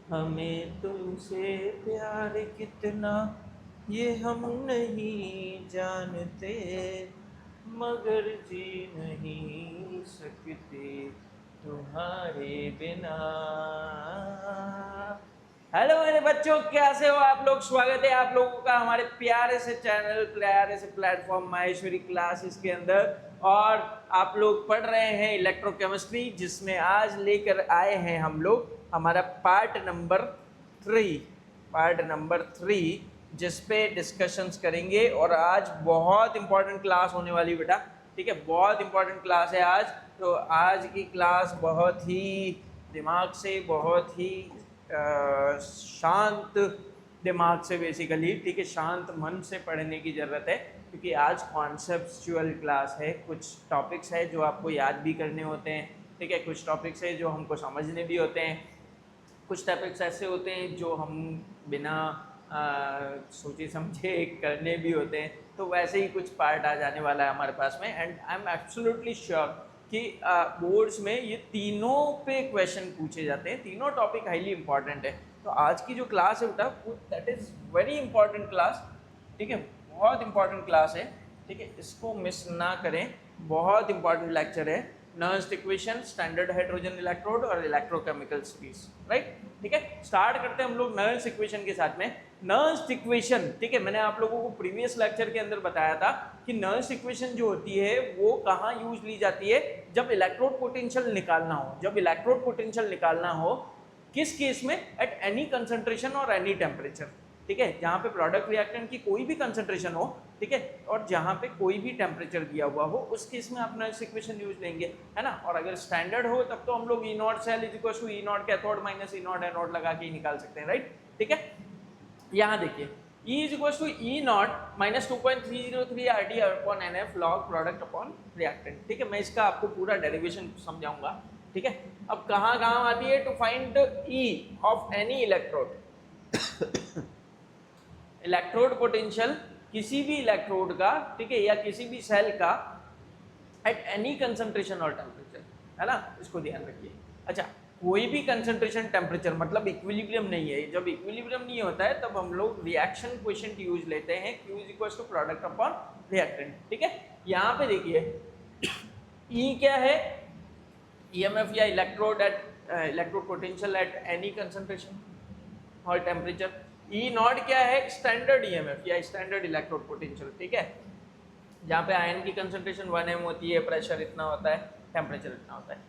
हमें तुमसे प्यार कितना ये हम नहीं जानते, मगर जी नहीं सकते तुम्हारे बिना। हेलो मेरे बच्चों, कैसे हो आप लोग? स्वागत है आप लोगों का हमारे प्यारे से चैनल, प्यारे से प्लेटफॉर्म माहेश्वरी क्लासेस के अंदर। और आप लोग पढ़ रहे हैं इलेक्ट्रोकेमिस्ट्री, जिसमें आज लेकर आए हैं हम लोग हमारा पार्ट नंबर 3, जिस पे डिस्कशंस करेंगे। और आज बहुत इंपॉर्टेंट क्लास होने वाली बेटा, ठीक है, बहुत इंपॉर्टेंट क्लास है आज। तो आज की क्लास बहुत ही दिमाग से, बहुत ही शांत दिमाग से बेसिकली, ठीक है, शांत मन से पढ़ने की ज़रूरत है, क्योंकि आज कॉन्सेप्चुअल क्लास है। कुछ टॉपिक्स है जो आपको याद भी करने होते हैं, ठीक है, कुछ टॉपिक्स है जो हमको समझने भी होते हैं, कुछ टॉपिक्स ऐसे होते हैं जो हम बिना सोचे समझे करने भी होते हैं। तो वैसे ही कुछ पार्ट आ जाने वाला है हमारे पास में। And I am absolutely sure कि बोर्ड्स में ये तीनों पे क्वेश्चन पूछे जाते हैं, तीनों टॉपिक हाईली इंपॉर्टेंट है। तो आज की जो क्लास है बेटा, that is very important class, ठीक है, बहुत इंपॉर्टेंट क्लास है, ठीक है, इसको मिस ना करें। बहुत इंपॉर्टेंट लेक्चर है। Nernst equation, standard hydrogen electrode और इलेक्ट्रोकेमिकल सीरीज, राइट, ठीक है। स्टार्ट करते हैं हम लोग नर्स्ट इक्वेशन के साथ में। नर्स्ट इक्वेशन, ठीक है, मैंने आप लोगों को प्रीवियस लेक्चर के अंदर बताया था कि नर्स्ट इक्वेशन जो होती है वो कहाँ यूज ली जाती है, जब इलेक्ट्रोड पोटेंशियल निकालना हो। जब इलेक्ट्रोड पोटेंशियल निकालना हो, किस केस में? एट एनी कंसंट्रेशन और एनी टेम्परेचर, ठीक है, जहाँ पे प्रोडक्ट रिएक्टेंट की कोई भी कंसंट्रेशन हो, ठीक है, और जहाँ पे कोई भी टेम्परेचर दिया हुआ हो, उस केस में आप नर्स्ट इक्वेशन यूज लेंगे, है ना। और अगर स्टैंडर्ड हो तब तो हम लोग E not cell is equal to E nought cathode minus E nought anode लगा के ही निकाल सकते हैं, राइट, ठीक है। यहाँ देखिए, E is equal to E not minus 2.303 RT upon NF log product upon reactant, ठीक है। मैं इसका आपको पूरा डेरिवेशन समझाऊंगा, ठीक है। अब कहाँ कहाँ आती है? To find E of any electrode, electrode potential किसी भी इलेक्ट्रोड का, ठीक है, या किसी भी सेल का एट एनी कंसंट्रेशन और टेम्परेचर, है ना, इसको ध्यान रखिए। अच्छा, कोई भी कंसंट्रेशन टेम्परेचर मतलब इक्विलिब्रियम नहीं है। जब इक्विलिब्रियम नहीं होता है तब हम लोग रिएक्शन कोएफिशिएंट यूज लेते हैं, Q is equal to product upon reactant, ठीक है। यहाँ पे देखिए E क्या है? EMF या electrode at electrode potential at any concentration और टेम्परेचर। ई नॉट क्या है? स्टैंडर्ड ईएमएफ या स्टैंडर्ड इलेक्ट्रोड पोटेंशियल, ठीक है, जहाँ पे आयन की कंसंट्रेशन 1 m होती है, प्रेशर इतना होता है, टेम्परेचर इतना होता है।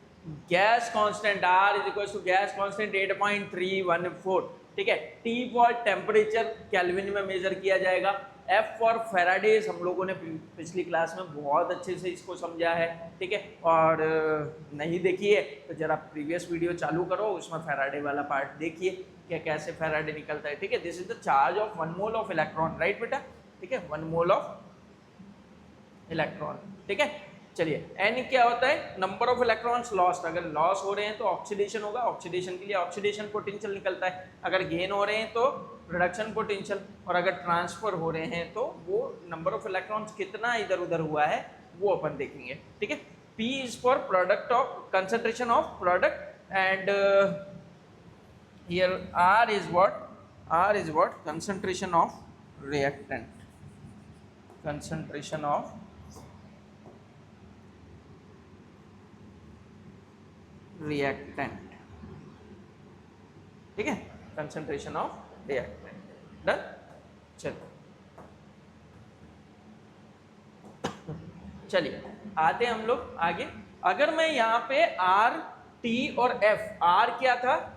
Gas constant R is equal to gas constant 8.314, ठीक है। T फॉर टेम्परेचर केल्विन में मेजर किया जाएगा। F फॉर फेराडेज हम लोगों ने पिछली क्लास में बहुत अच्छे से इसको समझा है, ठीक है। और नहीं देखिए तो जरा प्रीवियस वीडियो चालू करो, उसमें फेराडे वाला पार्ट देखिए क्या कैसे फेराडे निकलता है, ठीक है। This is the charge of 1 mole of electron, right बेटा, ठीक है, 1 मोल ऑफ इलेक्ट्रॉन, ठीक है। चलिए, एन क्या होता है? Number of electrons lost. अगर लॉस हो रहे हैं तो ऑक्सीडेशन होगा, ऑक्सीडेशन के लिए ऑक्सीडेशन पोटेंशियल निकलता है। अगर गेन हो रहे हैं तो रिडक्शन पोटेंशियल, और अगर ट्रांसफर हो रहे हैं तो वो नंबर ऑफ इलेक्ट्रॉन्स कितना इधर उधर हुआ है वो अपन देखेंगे, ठीक है। P is for product of concentration of product, and here R is what? R is what? Concentration of reactant, concentration of reactant, ठीक है, कंसंट्रेशन ऑफ रिएक्टेंट। डन, चलो चलिए आते हैं हम लोग आगे। अगर मैं यहाँ पे R, T और F, R क्या था?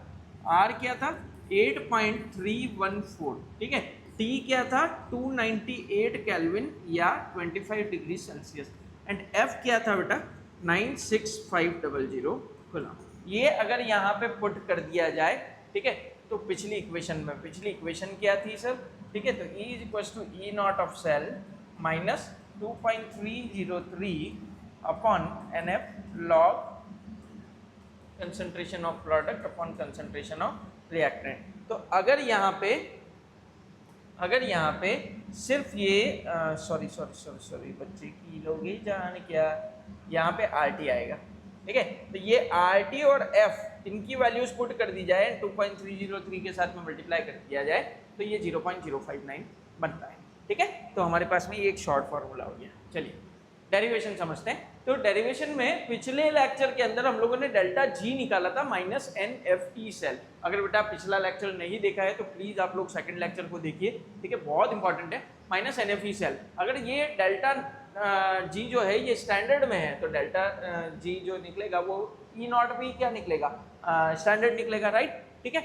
R क्या था? 8.314, ठीक है। T क्या था? 298 केल्विन या 25 डिग्री सेल्सियस, एंड F क्या था बेटा? 96500 कूलम। ये अगर यहाँ पे पुट कर दिया जाए, ठीक है, तो पिछली इक्वेशन क्या थी सर? ठीक है, तो E is equal to E not of cell minus 2.303 upon NF log concentration of product upon concentration of reactant. तो अगर यहाँ पे सिर्फ ये सॉरी बच्चे की लोगे जान क्या, यहाँ पे RT आएगा, ठीक है। तो ये RT और F इनकी वैल्यूज पुट कर दी जाए 2.303 के साथ में मल्टीप्लाई कर दिया जाए तो ये 0.059 बनता है। ठीक है, तो हमारे पास में ये एक शॉर्ट फॉर्मूला हो गया। चलिए डेरिवेशन समझते हैं। तो डेरिवेशन में पिछले लेक्चर के अंदर हम लोगों ने डेल्टा जी निकाला था माइनस NFE सेल। अगर बेटा पिछला लेक्चर नहीं देखा है तो प्लीज आप लोग सेकंड लेक्चर को देखिए, ठीक है, बहुत इंपॉर्टेंट है। माइनस NFE सेल, अगर ये डेल्टा जी जो है ये स्टैंडर्ड में है तो डेल्टा जी जो निकलेगा वो ई नॉट भी क्या निकलेगा, स्टैंडर्ड निकलेगा, राइट। ठीक है,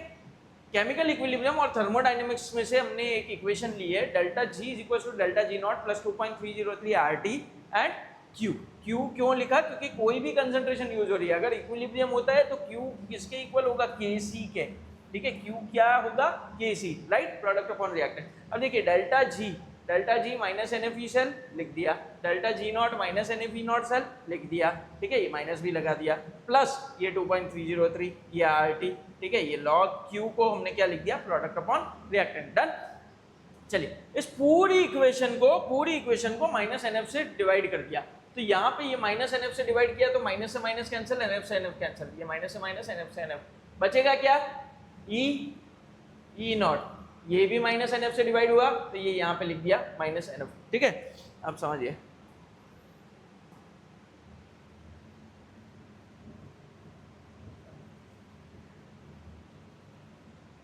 केमिकल इक्विलिब्रियम और थर्मोडायनेमिक्स में से हमने एक इक्वेशन ली है, delta G is equal to delta G not plus 2.303 RT and Q. Q क्यों लिखा, क्योंकि कोई भी कंसंट्रेशन यूज हो रही है, अगर इक्विलिब्रियम होता है तो क्यू किसके इक्वल होगा, Kc के। ठीक है, क्यू क्या होगा, Kc, right, product upon reactant. अब देखिए delta G minus NFE cell लिख दिया, delta G not minus NFE not cell लिख दिया, ठीक है, ये माइनस भी लगा दिया, प्लस ये 2.303 ये RT, ठीक है, ये log Q को हमने क्या लिख दिया, प्रोडक्ट अपॉन रिएक्टेंट। डन। चलिए इस पूरी इक्वेशन को माइनस NF से डिवाइड कर दिया, तो यहाँ पे ये माइनस NF से डिवाइड किया तो माइनस से माइनस कैंसिल, NF से NF कैंसिल, ये माइनस से माइनस NF से NF, बचेगा क्या, E नॉट, ये भी माइनस NF से डिवाइड हुआ तो ये यहाँ पे लिख दिया माइनस NF। ठीक है, आप समझिए।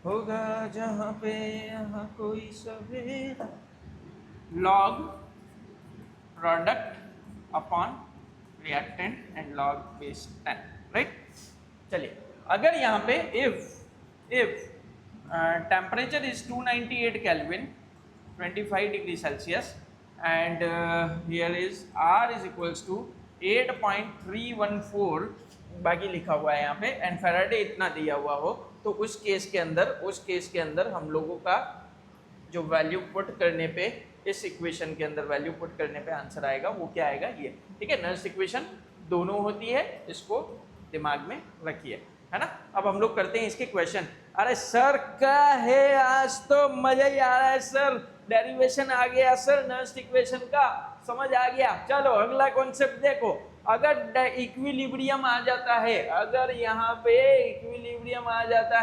होगा जहाँ पे यहाँ कोई सवेरा, log product upon reactant and log base 10, right. चलिए अगर यहाँ पे if temperature is 298 Kelvin 25 degree Celsius and here is R is equals to 8.314 बाकी लिखा हुआ है यहाँ पे एंड फैराडे इतना दिया हुआ हो, तो उस केस के अंदर हम लोगों का जो वैल्यू पुट करने पे इस इक्वेशन के अंदर वैल्यू पुट करने पे आंसर आएगा वो क्या आएगा, ये। ठीक है, नर्स इक्वेशन दोनों होती है, इसको दिमाग में रखिए, है ना। अब हम लोग करते हैं इसके क्वेश्चन। अरे सर क्या है, आज तो मजा ही आ रहा है सर, डेरिवेशन आ गया सर, नर्स इक्वेशन का समझ आ गया। चलो अगला कॉन्सेप्ट देखो, अगर इक्विलिब्रियम आ जाता है, अगर यहाँ पे इक्विलिब्रियम आ जाता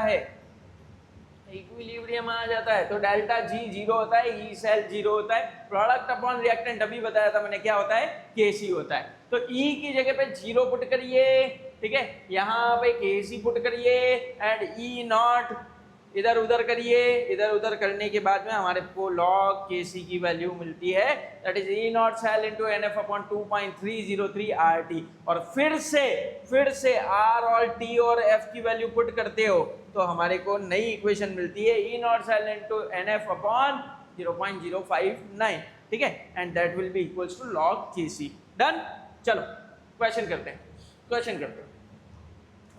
है तो डेल्टा जी जीरो होता है, ई सेल जीरो होता है, प्रोडक्ट अपॉन रिएक्टेंट अभी बताया था मैंने क्या होता है, Kc होता है। तो ई की जगह पे जीरो पुट करिए, ठीक है, यहाँ पे Kc पुट करिए एंड ई नॉट इधर उधर करिए, इधर उधर करने के बाद में हमारे को log Kc की वैल्यू मिलती है, that is E not cell into NF upon 2.303 RT। और फिर से R और T और F की वैल्यू पुट करते हो तो हमारे को नई इक्वेशन मिलती है, E not cell into NF upon 0.059, ठीक है, and that will be equals to log Kc। Done. चलो क्वेश्चन करते हैं।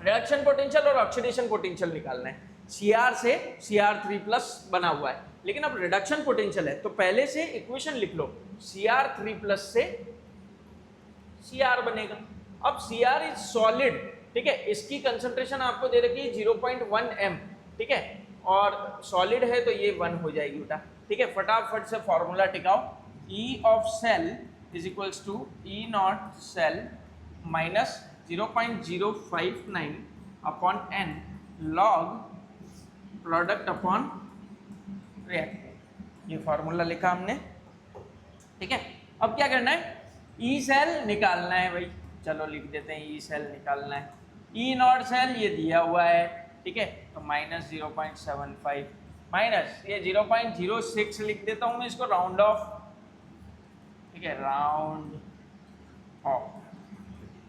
रिडक्शन पोटेंशियल और ऑक्सीडेशन पोटेंशियल निकालना है। Cr से Cr3 प्लस बना हुआ है, लेकिन अब रिडक्शन पोटेंशियल है तो पहले से इक्वेशन लिख लो, Cr3 प्लस से Cr बनेगा। अब Cr इज सॉलिड, ठीक है, इसकी कंसंट्रेशन आपको दे रखी है 0.1 m, ठीक है, और सॉलिड है तो ये 1 हो जाएगी बेटा। ठीक है, फटाफट से फॉर्मूला टिकाओ, E of cell is equals to E nought cell minus 0.059 upon n log product upon reactant. ये फॉर्मूला लिखा हमने, ठीक है। अब क्या करना है, ई सेल निकालना है भाई, चलो लिख देते हैं, ई सेल निकालना है। ई नॉट सेल ये दिया हुआ है, ठीक है, तो माइनस 0.75 माइनस ये 0.06 लिख देता हूँ मैं, इसको राउंड ऑफ, ठीक है, राउंड ऑफ,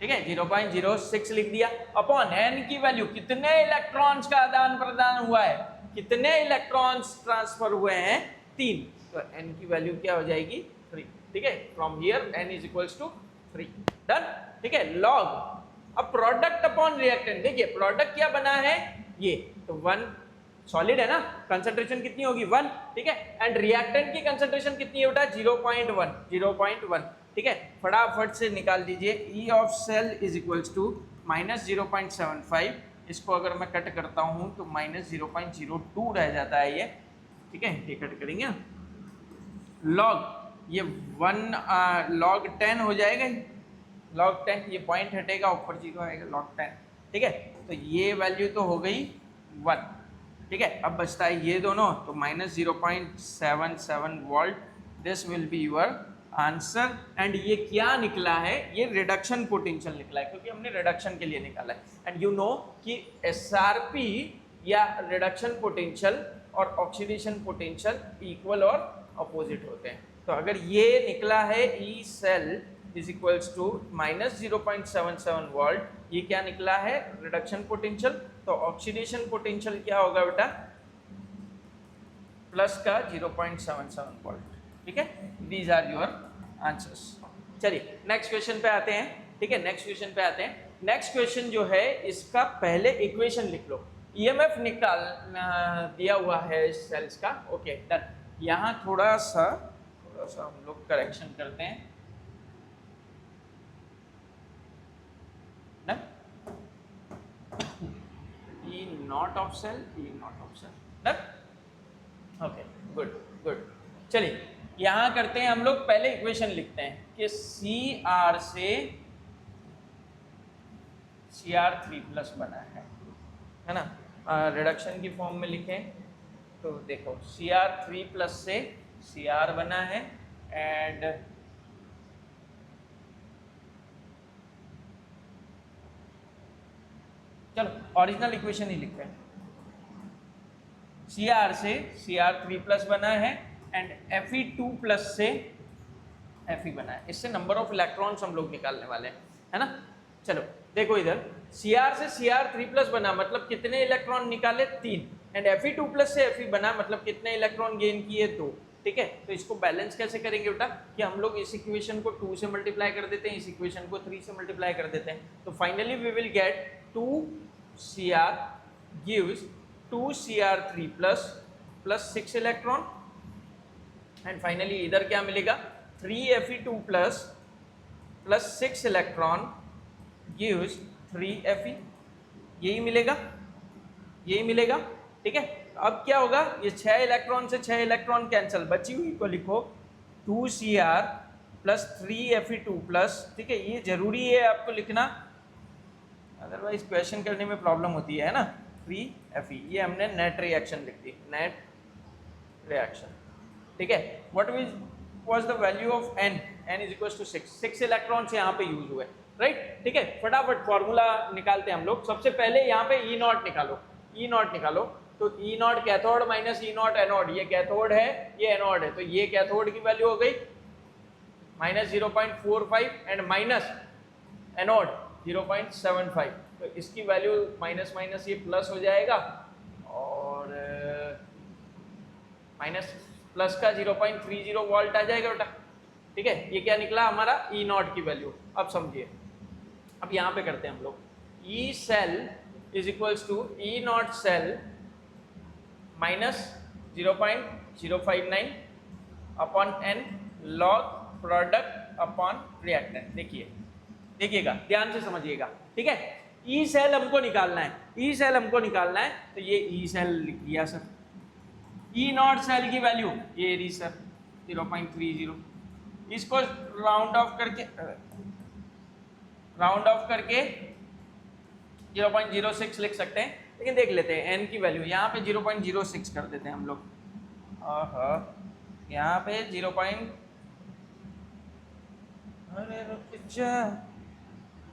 ठीक है, 0.06 लिख दिया अपॉन n की वैल्यू, कितने इलेक्ट्रॉन्स का आदान प्रदान हुआ है, कितने इलेक्ट्रॉन्स ट्रांसफर हुए हैं, 3, तो n की वैल्यू क्या हो जाएगी, 3, ठीक है, from here n is equals to 3। Done. ठीक है, लॉग, अब प्रोडक्ट अपॉन रिएक्टेंट, देखिए प्रोडक्ट क्या बना है, ये तो 1 सॉलिड है ना, कंसंट्रेशन कितनी होगी 1, ठीक है, एंड रिएक्टेंट की कंसंट्रेशन कितनी है बेटा 0.1, ठीक है, फटाफट से निकाल दीजिए। E of cell is equals to minus 0.75, इसको अगर मैं कट करता हूँ तो माइनस 0.02 रह जाता है ये, ठीक है, ये कट करेंगे, लॉग ये 1 log 10 हो जाएगा, log 10, ये पॉइंट हटेगा ऊपर 0 आएगा, log 10, ठीक है। तो ये वैल्यू तो हो गई 1, ठीक है। अब बचता है ये दोनों, तो -0.77 volt, this will be your answer. And ये क्या निकला है, ये रिडक्शन पोटेंशियल निकला है, क्योंकि हमने रिडक्शन के लिए निकाला है। एंड यू नो कि एसआरपी या रिडक्शन पोटेंशियल और ऑक्सीडेशन पोटेंशियल इक्वल और अपोजिट होते हैं। तो अगर ये निकला है E cell is equals to -0.77 volt, ये क्या निकला है, रिडक्शन पोटेंशियल। तो ऑक्सीडेशन पोटेंशियल क्या होगा बेटा, प्लस का 0.77 वोल्ट, ठीक है। These are your answers. चलिए नेक्स्ट क्वेश्चन पे आते हैं, ठीक है। नेक्स्ट क्वेश्चन पे आते हैं। नेक्स्ट क्वेश्चन जो है इसका पहले इक्वेशन लिख लो। ईएमएफ निकाल दिया हुआ है सेल्स का, ओके डन। यहाँ थोड़ा सा हम लोग करेक्शन करते हैं ना, E not of cell, E not of cell done, okay good good. चलिए यहाँ करते हैं हम लोग, पहले इक्वेशन लिखते हैं कि सी आर से Cr3+ बना है ना। रिडक्शन की फॉर्म में लिखें तो देखो Cr3+ से Cr बना है, एंड चलो ओरिजिनल इक्वेशन ही लिखते हैं। Cr से Cr3+ बना है एंड Fe2+ से Fe बना है। इससे नंबर ऑफ इलेक्ट्रॉन्स हम लोग निकालने वाले हैं, है ना। चलो देखो इधर Cr से Cr3+ बना मतलब कितने इलेक्ट्रॉन निकाले, 3। एंड Fe2+ से Fe बना मतलब कितने इलेक्ट्रॉन गेन किए, 2, ठीक है। तो इसको बैलेंस कैसे करेंगे बेटा, कि हम लोग इस इक्वेशन को 2 से मल्टीप्लाई कर देते हैं, इस इक्वेशन को 3 से मल्टीप्लाई कर देते हैं। तो finally we will get 2Cr gives 2Cr3+ plus 6 electron, and finally इधर क्या मिलेगा, 3Fe2+ plus 6 electron gives 3Fe, यही मिलेगा, यही मिलेगा, ठीक है। अब क्या होगा, ये 6 इलेक्ट्रॉन से 6 इलेक्ट्रॉन कैंसिल, बची हुई को लिखो 2Cr plus 3Fe2+, ठीक है। ये जरूरी है आपको लिखना, अदरवाइज क्वेश्चन करने में प्रॉब्लम होती है ना। 3Fe, ये हमने नेट रिएक्शन लिख दी, नेट रिएक्शन, ठीक है। What was the value of n, n is equal to 6 electrons यहाँ पे यूज हुए, राइट, ठीक है। फटाफट फॉर्मूला निकालते हैं हम लोग। सबसे पहले यहाँ पे E0 निकालो, E0 निकालो। तो E0 cathode minus E0 anode, ये कैथोड है ये एनोड है, तो ये कैथोड की वैल्यू हो गई -0.45 एंड माइनस एनोड 0.75, तो इसकी वैल्यू माइनस माइनस ये प्लस हो जाएगा, और माइनस प्लस का 0.30 वोल्ट आ जाएगा बेटा, ठीक है। ये क्या निकला हमारा, E0 की वैल्यू। अब समझिए, अब यहाँ पे करते हैं हम लोग, E cell is equals to E0 cell minus 0.059 upon n log product upon reactant. देखिएगा ध्यान से समझिएगा, ठीक है। ई सेल हमको निकालना है, ई सेल हमको निकालना है, तो ये ई सेल लिख दिया सर। E0 सेल की वैल्यू ये रही सर 0.30, इसको राउंड ऑफ करके 0.06 लिख सकते हैं, लेकिन देख लेते हैं n की वैल्यू, यहाँ पे 0.06 कर देते हैं हम लोग, यहाँ पे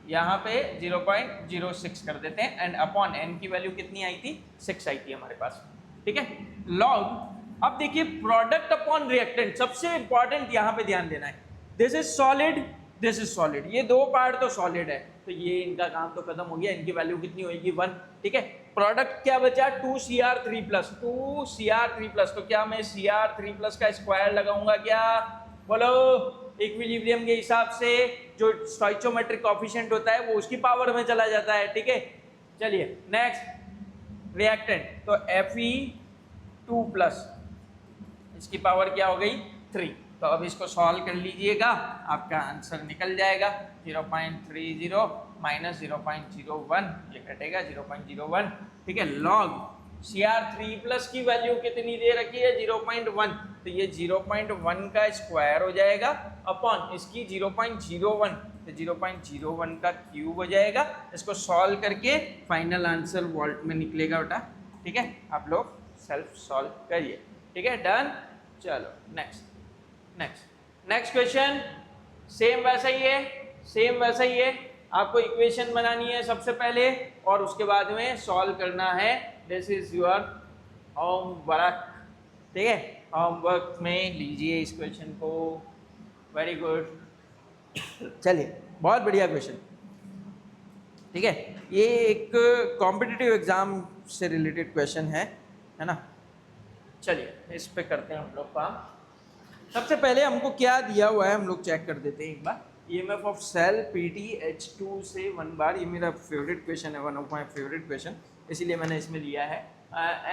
यहाँ पे 0.06 कर देते हैं, एंड अपॉन n की वैल्यू कितनी आई थी, 6 आई थी हमारे पास, ठीक है। लॉग, अब देखिए प्रोडक्ट अपॉन रिएक्टेंट, सबसे इंपॉर्टेंट यहाँ पे ध्यान देना है, this is solid, this is solid, ये दो पार्ट तो सॉलिड है, तो ये इनका काम तो खत्म हो गया, इनकी वैल्यू कितनी होगी 1, ठीक है। प्रोडक्ट क्या बचा 2Cr3+, 2Cr3+, तो क्या मैं Cr3+ का स्क्वायर लगाऊंगा क्या, बोलो, इक्विलिब्रियम के हिसाब से जो स्टोइचोमेट्रिक कोएफिशिएंट होता है वो उसकी पावर में चला जाता है, ठीक है। चलिए नेक्स्ट रिएक्टेंट, तो Fe2+, इसकी पावर क्या हो गई 3, तो अब इसको सॉल्व कर लीजिएगा, आपका आंसर निकल जाएगा 0.30 माइनस 0.01, ये कटेगा 0.01, ठीक है। लॉग Cr3+ की वैल्यू कितनी दे रखी है 0.1, तो ये 0.1 का स्क्वायर हो जाएगा अपॉन इसकी 0.01, तो 0.01 का क्यूब हो जाएगा। इसको सॉल्व करके फाइनल आंसर वोल्ट में निकलेगा बेटा, ठीक है। आप लोग सेल्फ सॉल्व करिए, ठीक है, डन। चलो नेक्स्ट क्वेश्चन, सेम वैसा ही है, सेम वैसा ही है। आपको इक्वेशन बनानी है सबसे पहले और उसके बाद में सॉल्व करना है। दिस इज योर होमवर्क, ठीक है। होमवर्क में लीजिए इस क्वेश्चन को, वेरी गुड। चलिए, बहुत बढ़िया क्वेश्चन, ठीक है। ये एक कॉम्पिटिटिव एग्जाम से रिलेटेड क्वेश्चन है ना। चलिए इस पे करते हैं हम लोग काम। सबसे पहले हमको क्या दिया हुआ है हम लोग चेक कर देते हैं एक बार। EMF of cell PT H2 से 1 बार, ये मेरा फेवरेट क्वेश्चन है, one of my favourite question, इसीलिए मैंने इसमें लिया है।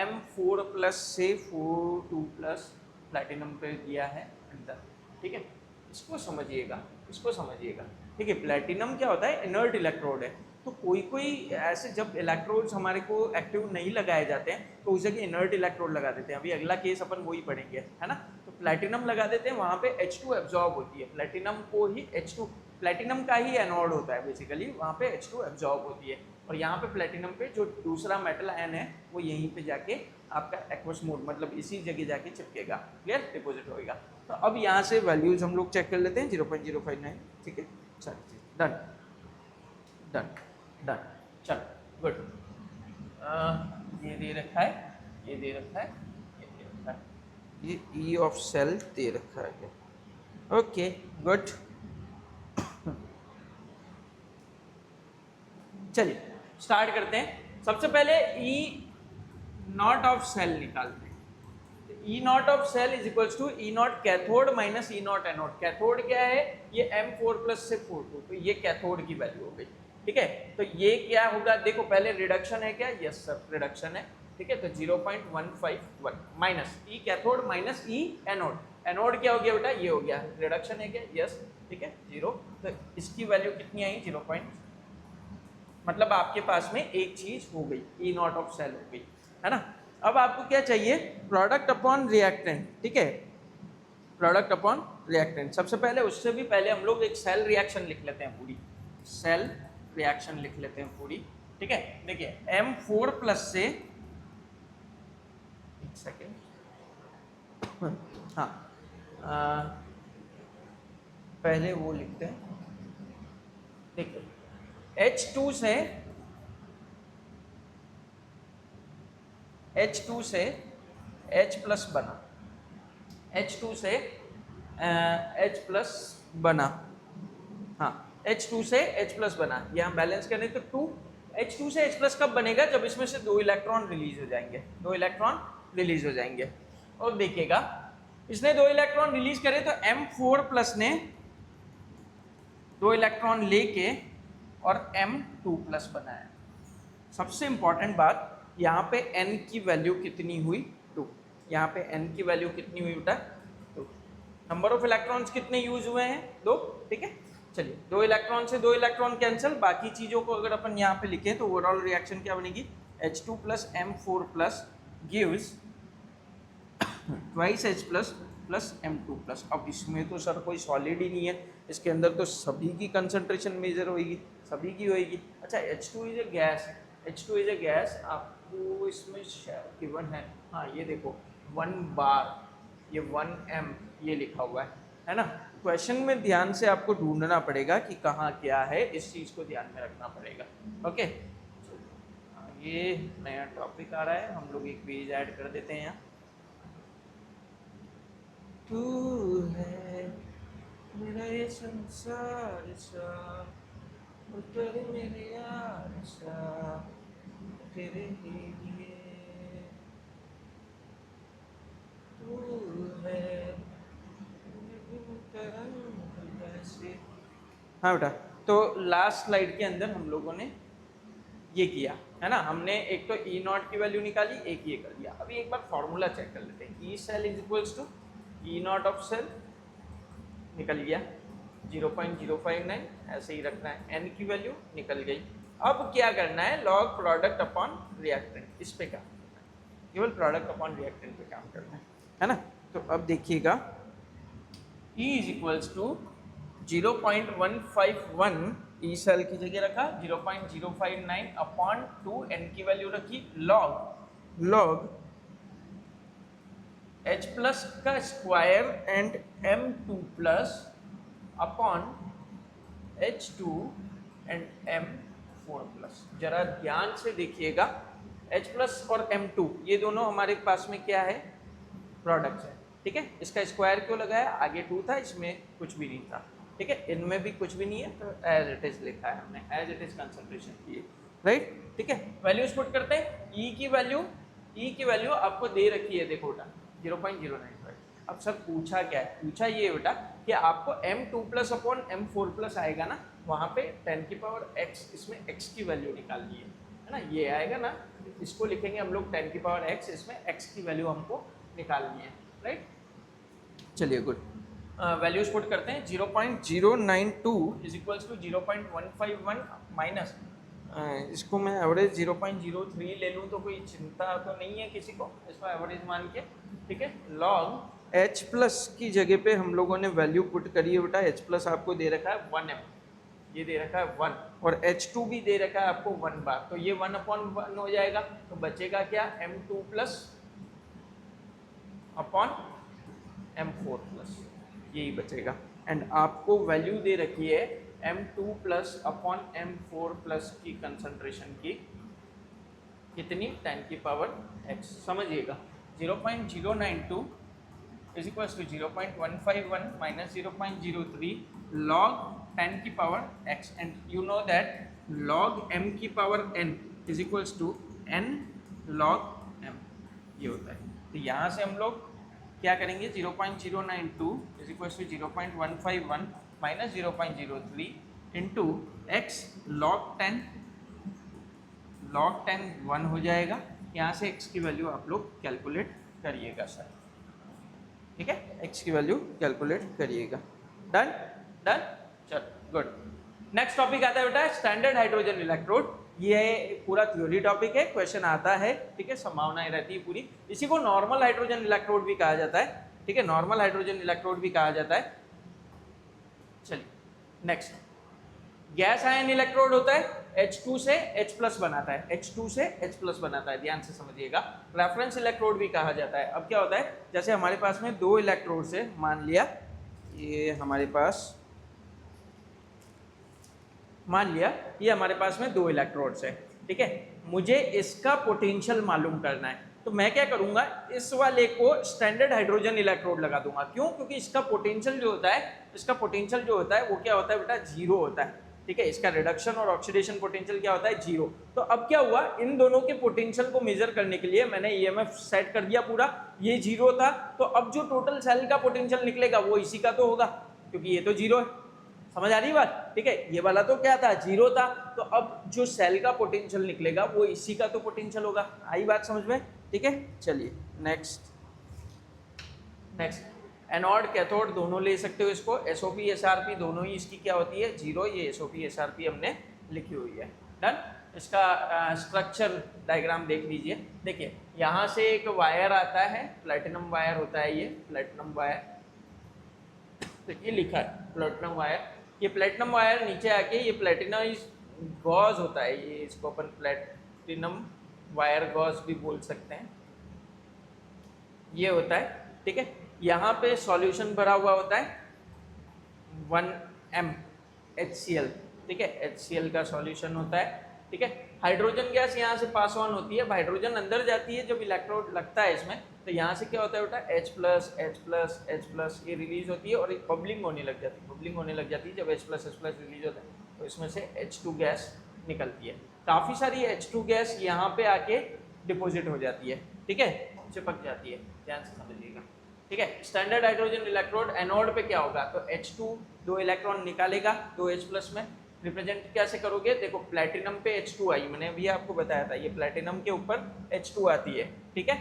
M4 प्लस से 4 2 प्लस प्लैटिनम पे दिया है अंदर, ठीक है। इसको समझिएगा, इसको समझिएगा, ठीक है। प्लैटिनम क्या होता है, इनर्ट इलेक्ट्रोड है। तो कोई ऐसे जब इलेक्ट्रोड्स हमारे को एक्टिव नहीं लगाए जाते हैं तो उस जगह इनर्ट इलेक्ट्रोड लगा देते हैं। अभी अगला केस अपन वही पढ़ेंगे, है ना। तो प्लैटिनम लगा देते हैं, वहाँ पे H2 एब्जॉर्ब होती है, प्लैटिनम को ही H2, प्लैटिनम का ही एनोड होता है बेसिकली, वहाँ पे H2 एब्जॉर्ब होती है। और यहाँ पे प्लैटिनम पे जो दूसरा मेटल आयन है वो यहीं पे जाके आपका एक्वस मोड, मतलब इसी जगह जाके चिपकेगा, क्लियर, डिपोजिट होएगा। तो अब यहाँ से वैल्यूज हम लोग चेक कर लेते हैं, 0.059, ठीक है। चलिए डन डन डन, चलो गुड। ये दे रखा है, ये दे रखा है, ये दे रखा है, ये ई ऑफ सेल दे रखा है, ओके गुड। चलिए स्टार्ट करते हैं। सबसे पहले ई नॉट ऑफ सेल निकालते हैं। E not of cell is equals to E nought cathode minus E nought anode. Cathode क्या है, ये M4 प्लस से 4 तो ये कैथोड की वैल्यू हो गई, ठीक है। तो ये क्या होगा, देखो पहले रिडक्शन है क्या, यस सर रिडक्शन है, ठीक है। तो 0.151 माइनस ई कैथोड माइनस ई एनोड, एनोड क्या हो गया बेटा, ये हो गया, रिडक्शन है क्या, यस, ठीक है, 0। तो इसकी वैल्यू कितनी आई, 0. मतलब आपके पास में एक चीज हो गई, ई नॉट ऑफ सेल हो गई, है ना। अब आपको क्या चाहिए, प्रोडक्ट अपॉन रिएक्टेंट, ठीक है, प्रोडक्ट अपॉन रिएक्टेंट। सबसे पहले उससे भी पहले हम लोग एक सेल रिएक्शन लिख लेते हैं पूरी, सेल रिएक्शन लिख लेते हैं पूरी, ठीक है। देखिए M4 प्लस से, एक सेकेंड, हाँ पहले वो लिखते हैं। देखिए H2 से H प्लस बना, H2 से H प्लस बना, हाँ H2 से H प्लस बना, ये हम बैलेंस करें तो 2, H2 से H प्लस कब बनेगा, जब इसमें से 2 इलेक्ट्रॉन रिलीज हो जाएंगे, 2 इलेक्ट्रॉन रिलीज हो जाएंगे। और देखिएगा इसने 2 इलेक्ट्रॉन रिलीज करे तो M4 प्लस ने 2 इलेक्ट्रॉन लेके और M2 प्लस बनाया। सबसे इंपॉर्टेंट बात, यहाँ पे N की वैल्यू कितनी हुई, 2। यहाँ पे N की वैल्यू कितनी हुई बेटा, 2। नंबर ऑफ इलेक्ट्रॉन्स कितने यूज हुए हैं, 2, ठीक है। चलिए 2 इलेक्ट्रॉन से 2 इलेक्ट्रॉन कैंसिल, बाकी चीज़ों को अगर अपन यहाँ पे लिखें तो ओवरऑल रिएक्शन क्या बनेगी, H2 plus M4 plus gives twice H plus plus M2 plus. अब इसमें तो सर कोई सॉलिड ही नहीं है, इसके अंदर तो सभी की कंसंट्रेशन मेजर होगी, सभी की होगी। अच्छा H2 is a gas, H2 is a gas, आपको इसमें गिवन है, हाँ ये देखो 1 बार, ये 1m ये लिखा हुआ है ना। क्वेश्चन में ध्यान से आपको ढूंढना पड़ेगा कि कहाँ क्या है, इस चीज़ को ध्यान में रखना पड़ेगा, ओके। ये नया टॉपिक आ रहा है, हम लोग एक पेज ऐड कर देते हैं यहाँ। तू है मेरा ये संसार सा, तेरे मेरे यार सा, तेरे ही लिए तू है। हाँ बेटा, तो लास्ट स्लाइड के अंदर हम लोगों ने ये किया है ना, हमने एक तो ई नॉट की वैल्यू निकाली, एक ये कर दिया। अभी एक बार फॉर्मूला चेक कर लेते हैं, E cell is equals to E not of cell, निकल गया 0.059, ऐसे ही रखना है, एन की वैल्यू निकल गई। अब क्या करना है, लॉग प्रोडक्ट अपॉन रिएक्टेंट, इस पे काम करना है, केवल प्रोडक्ट अपॉन रिएक्टेंट पे काम करना है ना। तो अब देखिएगा E is equals to 0.151 E cell की जगह रखा, 0.059 अपॉन 2 एन की वैल्यू रखी, लॉग H प्लस का square and M2 plus upon H2 and M4 plus. जरा ध्यान से देखिएगा, H प्लस और M2 ये दोनों हमारे पास में क्या है, प्रोडक्ट्स है, ठीक है। इसका स्क्वायर क्यों लगाया, आगे 2 था, इसमें कुछ भी नहीं था, ठीक है, इनमें भी कुछ भी नहीं है, तो एज इट इज लिखा है हमने, एज इट इज कंसंट्रेशन की, राइट, ठीक है। वैल्यूज पुट करते हैं, ई की वैल्यू आपको दे रखी है, देखो बेटा 0.095। अब सर पूछा क्या है, पूछा ये बेटा कि आपको M2 plus upon M4 plus आएगा ना, वहाँ पे 10 की पावर x, इसमें x की वैल्यू निकालनी है ना, ये आएगा ना, इसको लिखेंगे हम लोग 10 की पावर x, इसमें x की वैल्यू हमको निकालनी है, राइट। चलिए गुड, वैल्यूज पुट करते हैं, 0.092 इज इक्वल्स टू 0.151 माइनस, इसको मैं एवरेज 0.03 ले लूँ तो कोई चिंता तो नहीं है किसी को, इसको एवरेज मान के, ठीक है। लॉग H प्लस की जगह पे हम लोगों ने वैल्यू पुट करी है बेटा, H प्लस आपको दे रखा है 1m, ये दे रखा है 1, और H2 भी दे रखा है आपको 1 बार, तो ये 1/1 हो जाएगा, तो बचेगा क्या, M2 plus upon M4 plus, यही बचेगा। एंड आपको वैल्यू दे रखी है M2 plus upon M4 plus की कंसंट्रेशन की कितनी, 10 की पावर x, समझिएगा 0.092 is equal to 0.151 minus 0.03 log 10 की power x, and you know that log m की power n is equals to n log m, ये होता है। तो यहाँ से हम लोग क्या करेंगे, 0.092 is equal to 0.151 minus 0.03 into x log 10 1 हो जाएगा, यहाँ से x की वैल्यू आप लोग कैलकुलेट करिएगा सर, ठीक है, x की वैल्यू कैलकुलेट करिएगा। डन डन, चलो गुड। नेक्स्ट टॉपिक आता है बेटा स्टैंडर्ड हाइड्रोजन इलेक्ट्रोड, ये पूरा थ्योरी टॉपिक है, क्वेश्चन आता है, ठीक है, संभावनाएं रहती है पूरी। इसी को नॉर्मल हाइड्रोजन इलेक्ट्रोड भी कहा जाता है, ठीक है, नॉर्मल हाइड्रोजन इलेक्ट्रोड भी कहा जाता है। चलिए नेक्स्ट, गैस आयन इलेक्ट्रोड होता है, H2 से H प्लस बनाता है, H2 से H प्लस बनाता है, ध्यान से समझिएगा। रेफरेंस इलेक्ट्रोड भी कहा जाता है। अब क्या होता है, जैसे हमारे पास में 2 इलेक्ट्रोड से, मान लिया ये हमारे पास में 2 इलेक्ट्रोड्स है, ठीक है, मुझे इसका पोटेंशियल मालूम करना है, तो मैं क्या करूंगा, इस वाले को स्टैंडर्ड हाइड्रोजन इलेक्ट्रोड लगा दूंगा। क्यों, क्योंकि इसका पोटेंशियल जो होता है वो क्या होता है बेटा, जीरो होता है, ठीक है, इसका रिडक्शन और ऑक्सीडेशन पोटेंशियल क्या होता है, जीरो। तो अब क्या हुआ, इन दोनों के पोटेंशियल को मेजर करने के लिए मैंने ईएमएफ सेट कर दिया पूरा, ये जीरो था, तो अब जो टोटल सेल का पोटेंशियल निकलेगा वो इसी का तो होगा, क्योंकि ये तो जीरो है, समझ आ रही बात, ठीक है, ये वाला तो क्या था, जीरो था, तो अब जो सेल का पोटेंशियल निकलेगा वो इसी का तो पोटेंशियल होगा। आई बात समझ में, ठीक है। चलिए नेक्स्ट, एनोड कैथोड दोनों ले सकते हो इसको, एसओपी एसआरपी दोनों ही इसकी क्या होती है, जीरो, ये एसओपी एसआरपी हमने लिखी हुई है। डन। इसका स्ट्रक्चर डायग्राम देख लीजिए, देखिए यहाँ से एक वायर आता है, प्लेटिनम वायर होता है, ये प्लेटिनम वायर, तो ये लिखा है प्लेटिनम वायर, ये प्लेटिनम वायर नीचे आके ये प्लेटिनम गॉज होता है, ये इसको अपन प्लेटिनम वायर गॉज भी बोल सकते हैं, ये होता है, ठीक है। यहाँ पे सॉल्यूशन भरा हुआ होता है 1m HCl, ठीक है, HCl का सॉल्यूशन होता है, ठीक है। हाइड्रोजन गैस यहाँ से पास ऑन होती है, हाइड्रोजन अंदर जाती है, जब इलेक्ट्रोड लगता है इसमें, तो यहाँ से क्या होता है बेटा, H+, ये रिलीज होती है और एक बबलिंग होने लग जाती है, जब H+, रिलीज होता है तो इसमें से H2 गैस निकलती है, काफ़ी सारी H2 गैस यहाँ पे आके डिपोजिट हो जाती है, ठीक है, चिपक जाती है, ध्यान से समझिएगा, ठीक है। स्टैंडर्ड हाइड्रोजन इलेक्ट्रोड एनोड पे क्या होगा, तो H2 2 इलेक्ट्रॉन निकालेगा, 2 H+ में, रिप्रेजेंट कैसे करोगे, देखो प्लेटिनम पे H2 आई, मैंने अभी आपको बताया था, ये प्लेटिनम के ऊपर H2 आती है, ठीक है,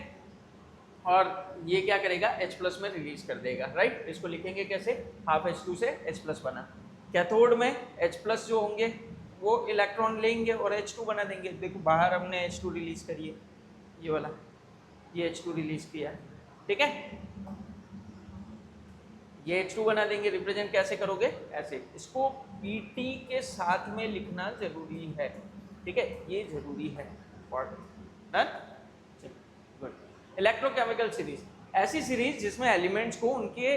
और ये क्या करेगा, H+ में रिलीज कर देगा, राइट। इसको लिखेंगे कैसे, हाफ H2 से H+ बना। कैथोड में H+ जो होंगे वो इलेक्ट्रॉन लेंगे और H2 बना देंगे, देखो बाहर हमने H2 रिलीज करी है, ये वाला, ये H2 रिलीज किया है, ठीक है, ये H2 बना देंगे, रिप्रेजेंट कैसे करोगे, ऐसे। इसको Pt के साथ में लिखना जरूरी है, ठीक है, ये जरूरी है, डन। गुड। इलेक्ट्रोकेमिकल सीरीज, ऐसी सीरीज जिसमें एलिमेंट्स को उनके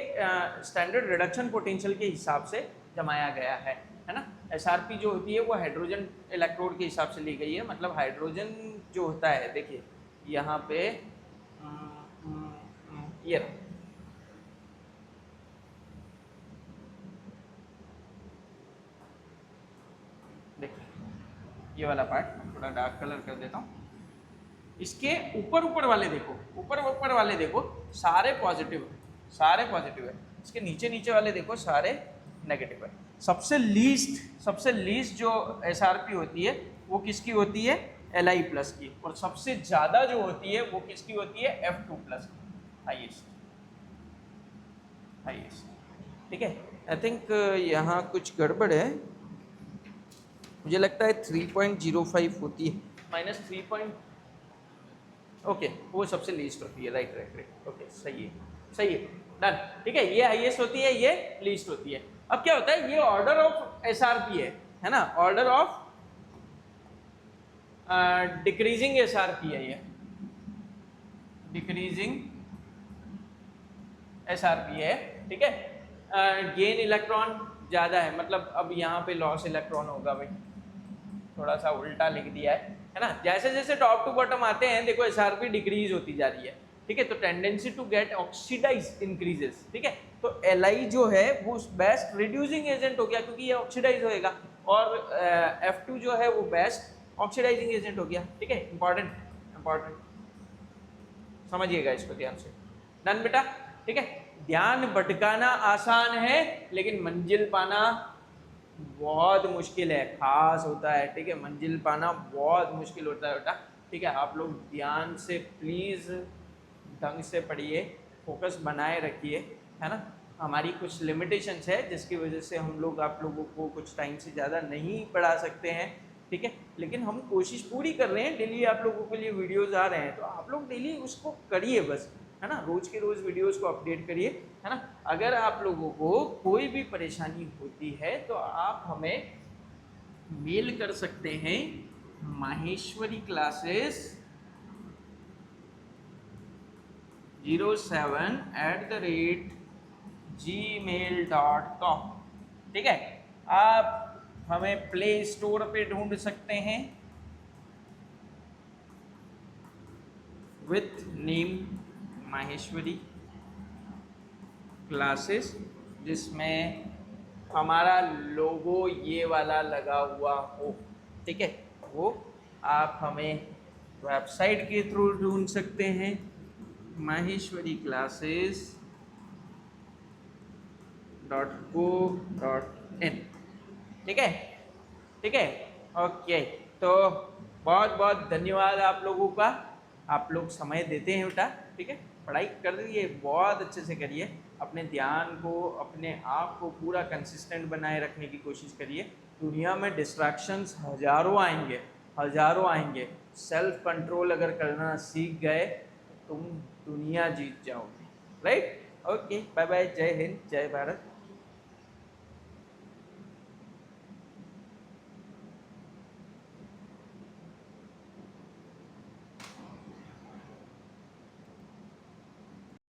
स्टैंडर्ड रिडक्शन पोटेंशियल के हिसाब से जमाया गया है ना। SRP जो होती है वो हाइड्रोजन इलेक्ट्रोड के हिसाब से ली गई है, मतलब हाइड्रोजन जो होता है, देखिए यहाँ पे ये देखिए, ये वाला पार्ट थोड़ा डार्क कलर कर देता हूँ। इसके ऊपर ऊपर वाले देखो, ऊपर ऊपर वाले देखो सारे पॉजिटिव है, सारे पॉजिटिव है। इसके नीचे नीचे वाले देखो सारे नेगेटिव है। सबसे लीस्ट जो SRP होती है वो किसकी होती है, Li प्लस की, और सबसे ज़्यादा जो होती है वो किसकी होती है, F2 प्लस की, हाईएस्ट। ठीक है, आई थिंक यहाँ कुछ गड़बड़ है, मुझे लगता है 3.05 होती है, -3. ओके, वो सबसे लीस्ट होती है, राइट, ओके, सही है, डन। ठीक है, ये हाईएस्ट होती है, ये लीस्ट होती है। अब क्या होता है, ये ऑर्डर ऑफ SRP है ना, ऑर्डर ऑफ डिक्रीजिंग SRP है, ये डिक्रीजिंग SRP है, ठीक है। गेन इलेक्ट्रॉन ज़्यादा है, मतलब अब यहाँ पे लॉस इलेक्ट्रॉन होगा भाई, थोड़ा सा उल्टा लिख दिया है ना। जैसे जैसे टॉप टू बॉटम आते हैं देखो SRP डिक्रीज होती जा रही है, ठीक है, तो tendency to get oxidise increases, ठीक है। तो Li जो है वो बेस्ट रिड्यूसिंग एजेंट हो गया क्योंकि ये ऑक्सीडाइज होएगा, और F2 जो है वो बेस्ट ऑक्सीडाइजिंग एजेंट हो गया, ठीक है। इंपॉर्टेंट समझिएगा इसको ध्यान से, डन बेटा, ठीक है। ध्यान भटकाना आसान है लेकिन मंजिल पाना बहुत मुश्किल है, खास होता है, ठीक है, मंजिल पाना बहुत मुश्किल होता है बेटा, ठीक है। आप लोग ध्यान से प्लीज़ ढंग से पढ़िए, फोकस बनाए रखिए, है ना। हमारी कुछ लिमिटेशंस है जिसकी वजह से हम लोग आप लोगों को कुछ टाइम से ज़्यादा नहीं पढ़ा सकते हैं, ठीक है, लेकिन हम कोशिश पूरी कर रहे हैं। डेली आप लोगों के लिए वीडियोज़ आ रहे हैं तो आप लोग डेली उसको करिए बस, है ना, रोज़ के रोज़ वीडियोज़ को अपडेट करिए, है ना। अगर आप लोगों को कोई भी परेशानी होती है तो आप हमें मेल कर सकते हैं माहेश्वरी क्लासेस 07@gmail.com, ठीक है। आप हमें प्ले स्टोर पे ढूंढ सकते हैं विथ नेम माहेश्वरी क्लासेस, जिसमें हमारा लोगो ये वाला लगा हुआ हो, ठीक है। वो आप हमें वेबसाइट के थ्रू ढूंढ सकते हैं maheshwariclasses.co.in, ठीक है, ओके। तो बहुत बहुत धन्यवाद आप लोगों का, आप लोग समय देते हैं बेटा, ठीक है। पढ़ाई कर रही है, बहुत अच्छे से करिए, अपने ध्यान को, अपने आप को पूरा कंसिस्टेंट बनाए रखने की कोशिश करिए। दुनिया में डिस्ट्रैक्शंस हज़ारों आएंगे, सेल्फ कंट्रोल अगर करना सीख गए तुम दुनिया जीत जाओगे, राइट। ओके, बाय बाय, जय हिंद, जय भारत।